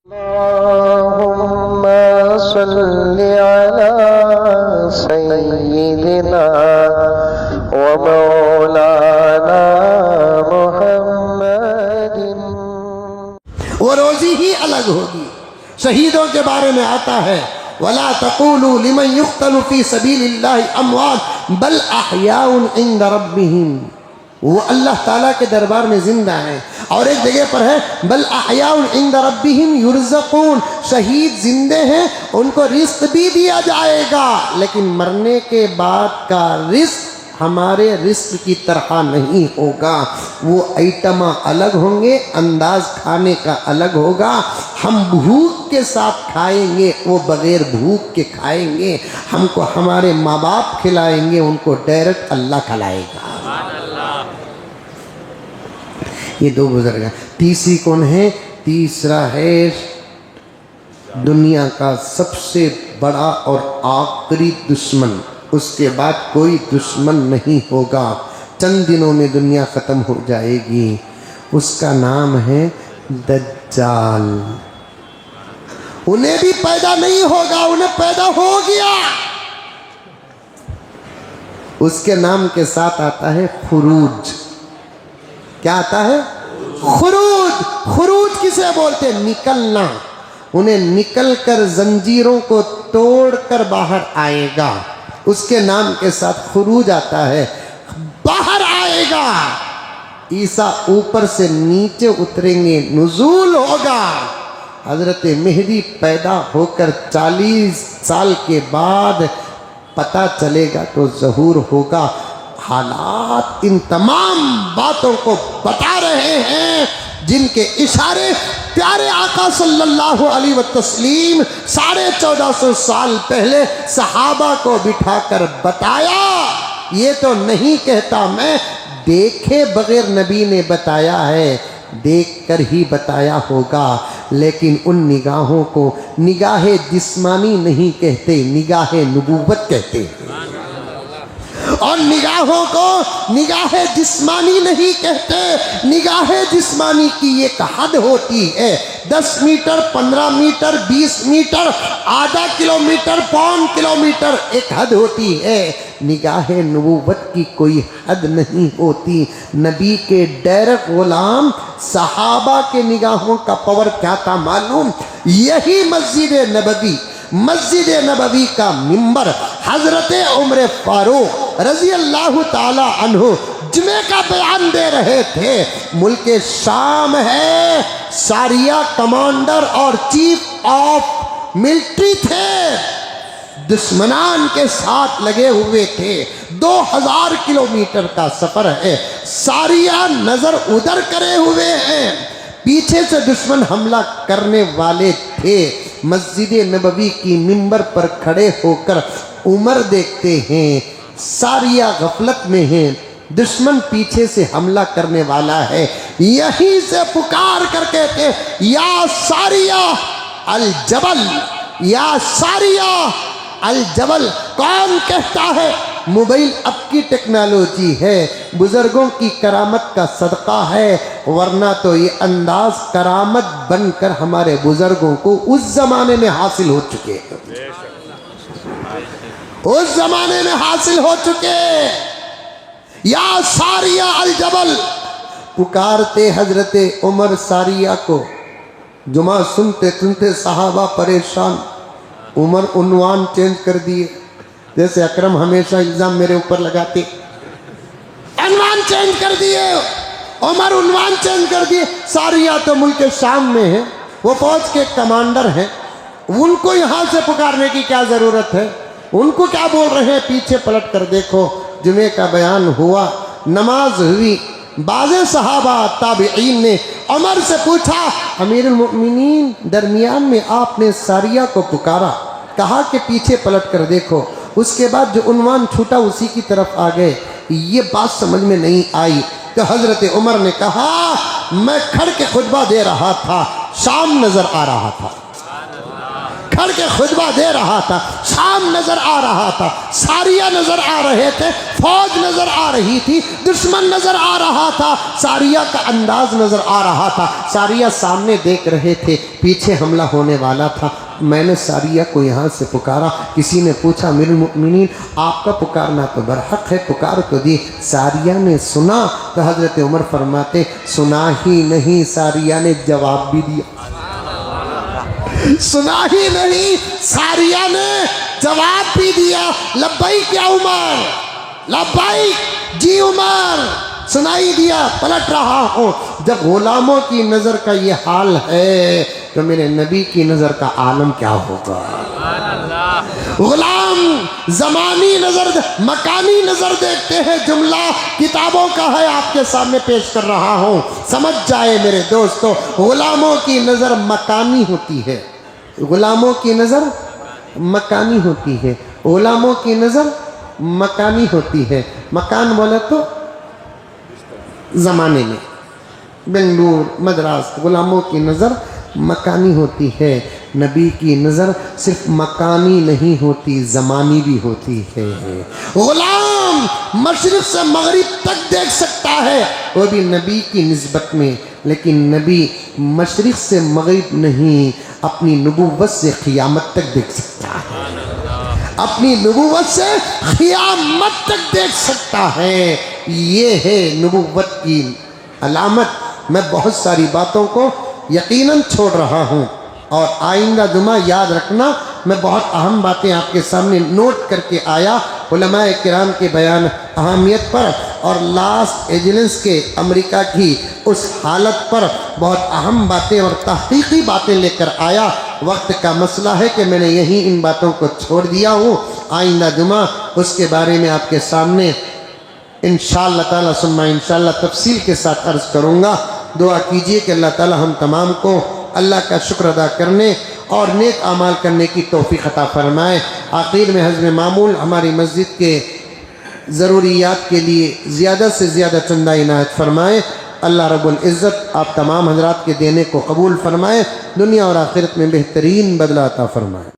अल्लाहुम्मा सल्लि अला सय्यिदिना व मौलाना मुहम्मदिन। वो रोजी ही अलग होगी। शहीदों के बारे में आता है, वला तक़ूलू लिमन युक़्तलु फ़ी सबीलिल्लाहि अमवात बल अहयाउन इंद रब्बिहिम। वो अल्लाह ताला के दरबार में जिंदा है। और एक जगह पर है बल अहयाउन इंद रब्बिहिम युरज़क़ून, शहीद जिंदे हैं, उनको रिस्क भी दिया जाएगा, लेकिन मरने के बाद का रिस्क हमारे रिस्क की तरह नहीं होगा। वो आइटम अलग होंगे, अंदाज खाने का अलग होगा। हम भूख के साथ खाएंगे, वो बगैर भूख के खाएंगे। हमको हमारे माँ बाप खिलाएंगे, उनको डायरेक्ट अल्लाह खिलाएगा। ये दो बुजुर्ग हैं। तीसरी कौन है? तीसरा है दुनिया का सबसे बड़ा और आखिरी दुश्मन, उसके बाद कोई दुश्मन नहीं होगा। चंद दिनों में दुनिया ख़त्म हो जाएगी। उसका नाम है दज्जाल। उन्हें भी पैदा नहीं होगा, उन्हें पैदा हो गया। उसके नाम के साथ आता है खुरूज। क्या आता है? खुरूज। खुरूज किसे बोलते? निकलना। उन्हें निकलकर जंजीरों को तोड़कर बाहर आएगा, उसके नाम के साथ खुरूज आता है। बाहर आएगा। ईसा ऊपर से नीचे उतरेंगे, नुज़ूल होगा। हजरत मेहदी पैदा होकर 40 साल के बाद पता चलेगा तो ज़हूर होगा। हालात इन तमाम बातों को बता रहे हैं जिनके इशारे प्यारे आका सल्लल्लाहु अलैहि वसल्लम 1450 साल पहले सहाबा को बिठाकर बताया। ये तो नहीं कहता मैं, देखे बगैर नबी ने बताया है, देखकर ही बताया होगा। लेकिन उन निगाहों को निगाहे जिस्मानी नहीं कहते, निगाहे नबूवत कहते हैं। और निगाहों को निगाहे जिस्मानी नहीं कहते। निगाहे जिस्मानी की एक हद होती है, 10 मीटर, 15 मीटर, 20 मीटर, आधा किलोमीटर, पौन किलोमीटर, एक हद होती है। निगाहे नबूवत की कोई हद नहीं होती। नबी के डायरेक्ट गुलाम सहाबा के निगाहों का पावर क्या था मालूम? यही मस्जिद नबवी का मिंबर हजरत उमर फारूक रजी अल्लाह ताला अन्हु जुमे का बयान दे रहे थे। मुल्क शाम है, सारिया कमांडर और चीफ ऑफ मिलिट्री थे, दुश्मनान के साथ लगे हुए थे। 2000 किलोमीटर का सफर है। सारिया नजर उधर करे हुए हैं, पीछे से दुश्मन हमला करने वाले थे। मस्जिद नबवी की मिंबर पर खड़े होकर उमर देखते हैं, सारिया गफलत में है, दुश्मन पीछे से हमला करने वाला है। यहीं से पुकार कर कहते, या सारिया अल जबल, या सारिया अल जबल। कौन कहता है? मोबाइल अब की टेक्नोलॉजी है, बुजुर्गों की करामत का सदका है, वरना तो ये अंदाज करामत बनकर हमारे बुजुर्गों को उस जमाने में हासिल हो चुके हैं, उस जमाने में हासिल हो चुके। या सारिया अल जबल पुकारते हजरते उमर सारिया को। जुमा सुनते सुनते सहाबा परेशान। उमर उन्वान चेंज कर दिए, जैसे अकरम हमेशा इल्जाम मेरे ऊपर लगाते। उन्वान चेंज कर दिए, उमर उन्वान चेंज कर दिए। सारिया तो मुल्क शाम में है, वो फौज के कमांडर हैं, उनको यहाँ से पुकारने की क्या ज़रूरत है? उनको क्या बोल रहे हैं? पीछे पलट कर देखो, जुमे का बयान हुआ, नमाज हुई। बाज़े सहाबा ताबिईन ने उमर से पूछा, अमीरुल मोमिनीन दरमियान में आपने सारिया को पुकारा, कहा कि पीछे पलट कर देखो। उसके बाद जो उन्वान छूटा उसी की तरफ आ गए। ये बात समझ में नहीं आई तो हजरत उमर ने कहा, मैं खड़ के खुतबा दे रहा था, शाम नजर आ रहा था, खड़ के खुतबा दे रहा था, शाम नजर आ रहा था, सारिया नजर आ रहे थे, फौज नजर आ रही थी, दुश्मन नजर आ रहा था, सारिया का अंदाज नजर आ रहा था। सारिया सामने देख रहे थे, पीछे हमला होने वाला था। मैंने सारिया को यहाँ से पुकारा। किसी ने पूछा अमीरुल मोमिनीन आपका पुकारना तो बरहक है, पुकार तो दी। सारिया ने सुना तो हजरत उमर फरमाते सुना ही नहीं, सारिया ने जवाब भी दिया। सुना ही नहीं, सारिया ने जवाब भी दिया। लब्बैक या उमर, लब्बैक जी उमर, सुनाई दिया। पलट रहा हूँ। जब गुलामों की नज़र का ये हाल है तो मेरे नबी की नज़र का आलम क्या होगा। गुलाम ज़मानी नज़र, मकानी नज़र देखते हैं। जुमला किताबों का है, आपके सामने पेश कर रहा हूँ, समझ जाए मेरे दोस्तों। गुलामों की नज़र मकानी होती है, गुलामों की नज़र मकानी होती है, गुलामों की नज़र मकानी होती है। मकान बोले तो ज़माने में, बेंगलुर, मद्रास, गुलामों की नज़र मकानी होती है। नबी की नज़र सिर्फ मकानी नहीं होती, ज़मानी भी होती है। गुलाम मशरिक़ से मगरिब तक देख सकता है, वो भी नबी की निस्बत में, लेकिन नबी मशरिक़ से मगरिब नहीं, अपनी नबूवत से क़ियामत तक देख सकता है। अपनी नबूवत से क़ियामत तक देख सकता है। ये है नबूवत की अलामत। मैं बहुत सारी बातों को यकीनन छोड़ रहा हूँ और आइंदा जुमा याद रखना, मैं बहुत अहम बातें आपके सामने नोट करके आया उलमाए किराम के बयान अहमियत पर और लॉस एंजलिस के अमेरिका की उस हालत पर बहुत अहम बातें और तहकीकी बातें लेकर आया। वक्त का मसला है कि मैंने यहीं इन बातों को छोड़ दिया हूँ। आइंदा जुमा उसके बारे में आपके सामने इंशाअल्लाह ताला सुम्मा इंशाअल्लाह तफसील के साथ अर्ज़ करूँगा। दुआ कीजिए कि अल्लाह ताला हम तमाम को अल्लाह का शुक्र अदा करने और नेक अमाल करने की तौफीक अता फरमाए। आखिर में हज़म मामूल हमारी मस्जिद के ज़रूरियात के लिए ज़्यादा से ज़्यादा चंदा इनायत फरमाए। अल्लाह रब्बुल इज़्ज़त आप तमाम हज़रात के देने को कबूल फरमाए, दुनिया और आखिरत में बेहतरीन बदला अता फरमाए।